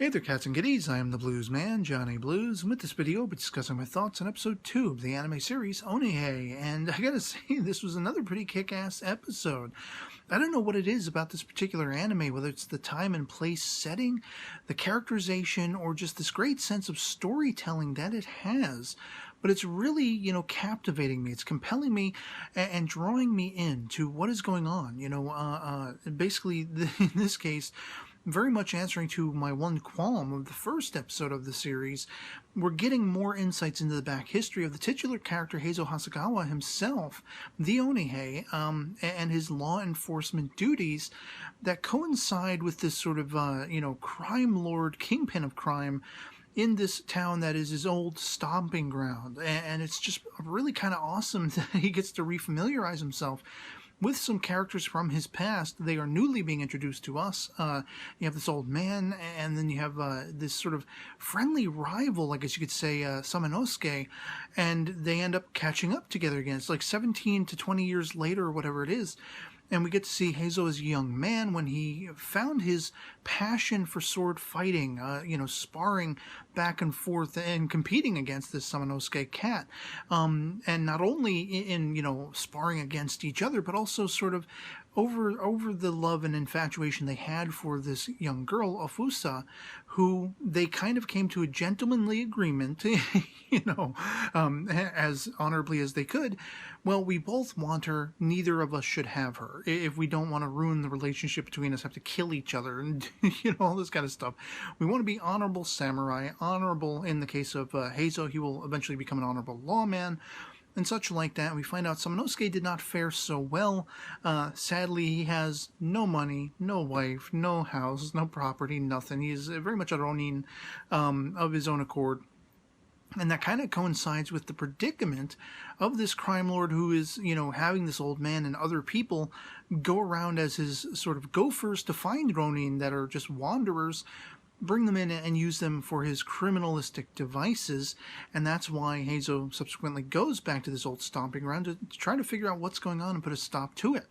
Hey there, cats and kitties. I am the Blues Man, Johnny Blues, and with this video, I'll be discussing my thoughts on episode 2 of the anime series Onihei. And I gotta say, this was another pretty kick-ass episode. I don't know what it is about this particular anime, whether it's the time and place setting, the characterization, or just this great sense of storytelling that it has. But it's really, captivating me. It's compelling me and drawing me into what is going on. Basically, in this case, very much answering to my one qualm of the first episode of the series, we're getting more insights into the back history of the titular character Heizo Hasegawa himself, the Onihei, and his law enforcement duties that coincide with this sort of, crime lord, kingpin of crime in this town that is his old stomping ground. And it's just really kind of awesome that he gets to refamiliarize himself with some characters from his past. They are newly being introduced to us. You have this old man, and then you have this sort of friendly rival, I guess you could say, Samanosuke, and they end up catching up together again. It's like 17 to 20 years later, or whatever it is. And we get to see Heizo as a young man when he found his passion for sword fighting, sparring back and forth and competing against this Samanosuke cat. And not only in sparring against each other, but also sort of over the love and infatuation they had for this young girl, Ausa, who they kind of came to a gentlemanly agreement, as honorably as they could. Well, we both want her. Neither of us should have her. If we don't want to ruin the relationship between us, have to kill each other and, all this kind of stuff. We want to be honorable samurai, honorable in the case of Heizo. He will eventually become an honorable lawman and such like that. We find out Samanosuke did not fare so well. Sadly, he has no money, no wife, no house, no property, nothing. He is very much a ronin of his own accord. And that kind of coincides with the predicament of this crime lord who is, having this old man and other people go around as his sort of gophers to find ronin that are just wanderers, bring them in and use them for his criminalistic devices. And that's why Heizo subsequently goes back to this old stomping ground to try to figure out what's going on and put a stop to it.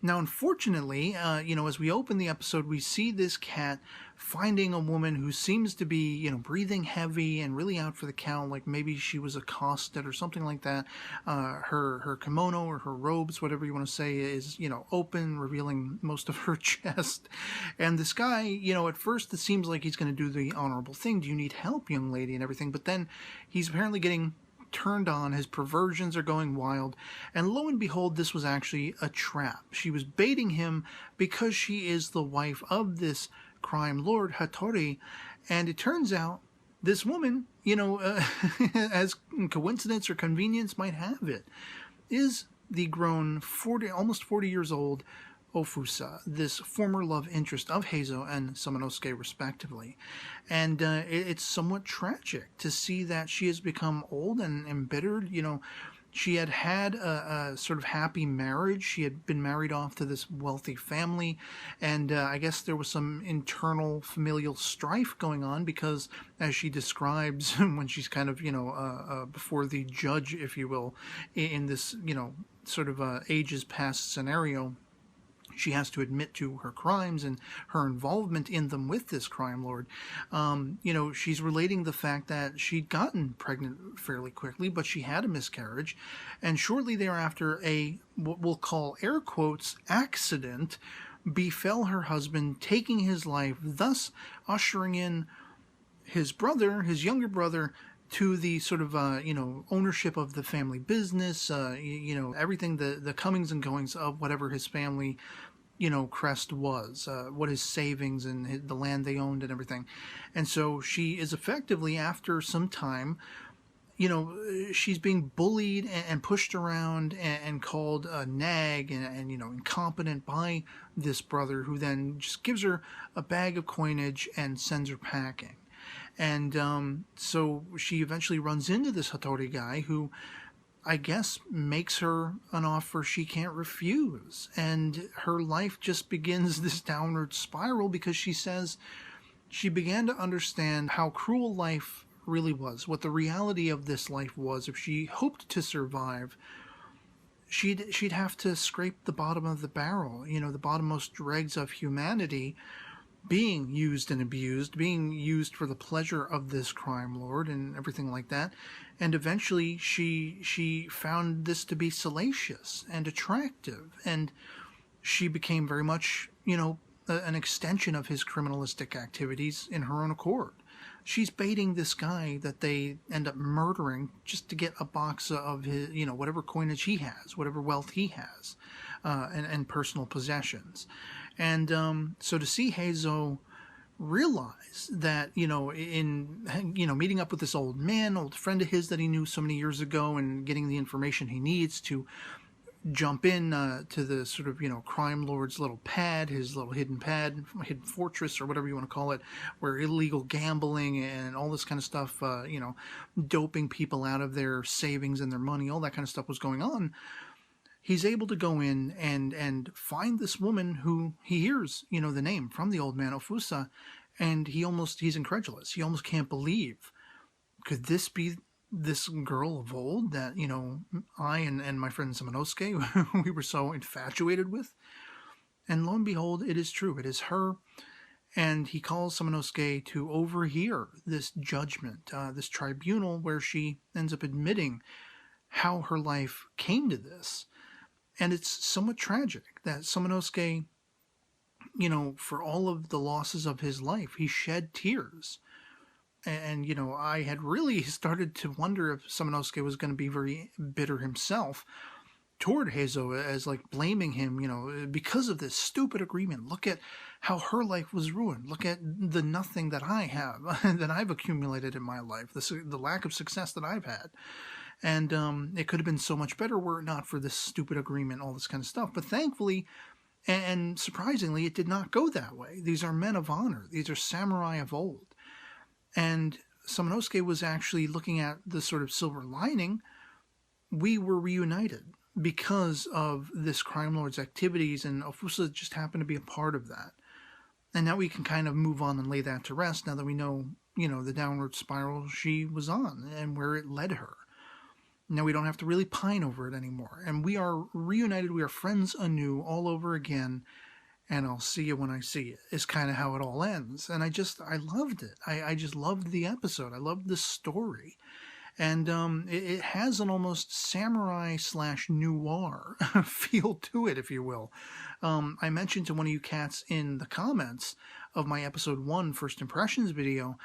Now, unfortunately, as we open the episode, we see this cat finding a woman who seems to be, breathing heavy and really out for the count, like maybe she was accosted or something like that. Her kimono or her robes, whatever you want to say, is, open, revealing most of her chest. And this guy, at first it seems like he's going to do the honorable thing. Do you need help, young lady, and everything? But then he's apparently getting turned on, his perversions are going wild, and lo and behold, this was actually a trap. She was baiting him because she is the wife of this crime lord, Hattori, and it turns out this woman, as coincidence or convenience might have it, is the grown almost 40 years old Ausa, this former love interest of Heizo and Samanosuke respectively. And it's somewhat tragic to see that she has become old and embittered. She had a sort of happy marriage. She had been married off to this wealthy family, and I guess there was some internal familial strife going on because, as she describes when she's kind of, before the judge, if you will, in this, sort of ages past scenario, she has to admit to her crimes and her involvement in them with this crime lord. She's relating the fact that she'd gotten pregnant fairly quickly, but she had a miscarriage, and shortly thereafter what we'll call air quotes accident befell her husband, taking his life, thus ushering in his younger brother, to the sort of, ownership of the family business, everything, the comings and goings of whatever his family, crest was, what his savings and the land they owned and everything. And so she is effectively, after some time, she's being bullied and pushed around and called a nag and incompetent by this brother, who then just gives her a bag of coinage and sends her packing. And so she eventually runs into this Hattori guy who, I guess, makes her an offer she can't refuse. And her life just begins this downward spiral because she says she began to understand how cruel life really was, what the reality of this life was. If she hoped to survive, she'd have to scrape the bottom of the barrel, the bottommost dregs of humanity, being used and abused, being used for the pleasure of this crime lord and everything like that. And eventually she found this to be salacious and attractive, and she became very much, an extension of his criminalistic activities in her own accord. She's baiting this guy that they end up murdering just to get a box of his, whatever coinage he has, whatever wealth he has, and personal possessions. And so to see Heizo realize that, in, meeting up with this old friend of his that he knew so many years ago, and getting the information he needs to jump in to the sort of, crime lord's little pad, his little hidden fortress, or whatever you want to call it, where illegal gambling and all this kind of stuff, doping people out of their savings and their money, all that kind of stuff was going on. He's able to go in and find this woman who he hears, the name from the old man, Ofusa, and he's incredulous. He almost can't believe, could this be this girl of old that, I and my friend Samanosuke, we were so infatuated with? And lo and behold, it is true. It is her. And he calls Samanosuke to overhear this judgment, this tribunal, where she ends up admitting how her life came to this. And it's somewhat tragic that Samanosuke, for all of the losses of his life, he shed tears. And, I had really started to wonder if Samanosuke was going to be very bitter himself toward Heizo, as like blaming him, because of this stupid agreement. Look at how her life was ruined. Look at the nothing that I have, that I've accumulated in my life, the lack of success that I've had. And it could have been so much better were it not for this stupid agreement, all this kind of stuff. But thankfully, and surprisingly, it did not go that way. These are men of honor. These are samurai of old. And Samanosuke was actually looking at the sort of silver lining. We were reunited because of this crime lord's activities, and Ofusa just happened to be a part of that. And now we can kind of move on and lay that to rest, now that we know, the downward spiral she was on and where it led her. Now we don't have to really pine over it anymore. And we are reunited. We are friends anew all over again. And I'll see you when I see you, is kind of how it all ends. And I loved it. I just loved the episode. I loved the story. And it has an almost samurai / noir feel to it, if you will. I mentioned to one of you cats in the comments of my episode 1 First Impressions video,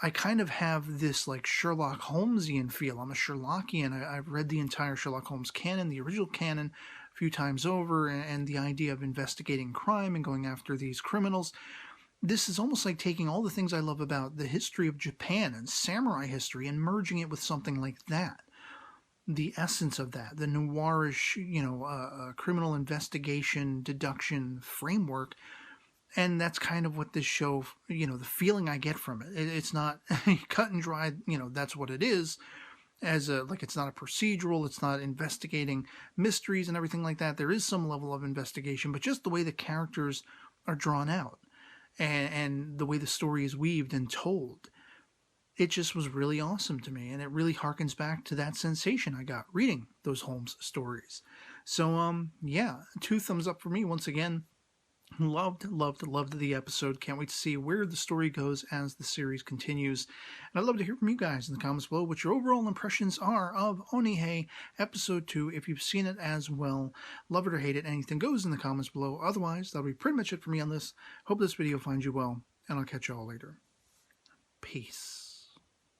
I kind of have this like Sherlock Holmesian feel. I'm a Sherlockian. I've read the entire Sherlock Holmes canon, the original canon, a few times over, and the idea of investigating crime and going after these criminals. This is almost like taking all the things I love about the history of Japan and samurai history and merging it with something like that. The essence of that, the noirish, criminal investigation, deduction framework. And that's kind of what this show, the feeling I get from it. It's not cut and dry, that's what it is. It's not a procedural, it's not investigating mysteries and everything like that. There is some level of investigation, but just the way the characters are drawn out and the way the story is weaved and told, it just was really awesome to me. And it really harkens back to that sensation I got reading those Holmes stories. So, 2 thumbs up for me once again. Loved the episode. Can't wait to see where the story goes as the series continues. And I'd love to hear from you guys in the comments below what your overall impressions are of Onihei Episode 2, if you've seen it as well. Love it or hate it, anything goes in the comments below. Otherwise, that'll be pretty much it for me on this. Hope this video finds you well, and I'll catch you all later. Peace.